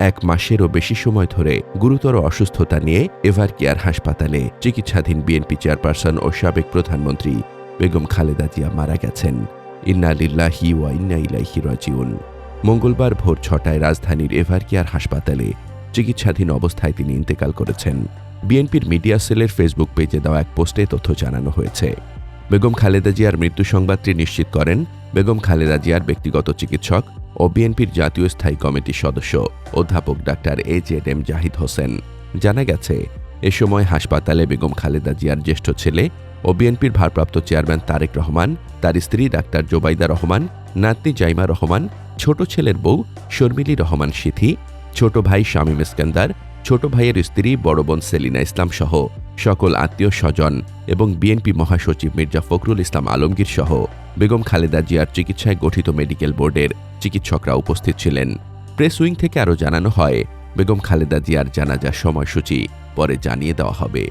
1 মাসেরও বেশি সময় ধরে গুরুতর অসুস্থতা নিয়ে এভারকেয়ার হাসপাতালে চিকিৎসাধীন বিএনপি চেয়ারপারসন ও সাবেক প্রধানমন্ত্রী বেগম খালেদা জিয়া মারা গেছেন। ইন্না লিল্লাহি ওয়া ইন্না ইলাইহি রাজিউন। মঙ্গলবার ভোর 6টায় রাজধানীর এভারকেয়ার হাসপাতালে চিকিৎসাধীন অবস্থায় তিনি ইন্তেকাল করেছেন। বিএনপির মিডিয়া সেলের ফেসবুক পেজে দেওয়া এক পোস্টে তথ্য জানানো হয়েছে। বেগম খালেদা জিয়ার মৃত্যু সংবাদটি নিশ্চিত করেন বেগম খালেদা জিয়ার ব্যক্তিগত চিকিৎসক ও বিএনপির জাতীয় স্থায়ী কমিটির সদস্য অধ্যাপক ডাক্তার AJM জাহিদ হোসেন। জানা গেছে, এ সময় হাসপাতালে বেগম খালেদা জিয়ার জ্যেষ্ঠ ছেলে ও বিএনপির ভারপ্রাপ্ত চেয়ারম্যান তারেক রহমান, তার স্ত্রী ডাক্তার জোবাইদা রহমান, নাতনি জাইমা রহমান, ছোট ছেলের বউ শর্মিলী রহমান সিথি, ছোট ভাই শামীম ইস্কান্দার, ছোট ভাইয়ের স্ত্রী বড় বোন সেলিনা ইসলাম সহ সকল আত্মীয় স্বজন এবং বিএনপি মহাসচিব মির্জা ফখরুল ইসলাম আলমগীর সহ বেগম খালেদা জিয়ার চিকিৎসায় গঠিত মেডিকেল বোর্ডের চিকিৎসকরা উপস্থিত ছিলেন। প্রেস উইং থেকে আরও জানানো হয়, বেগম খালেদা জিয়ার জানাজার সময়সূচি পরে জানিয়ে দেওয়া হবে।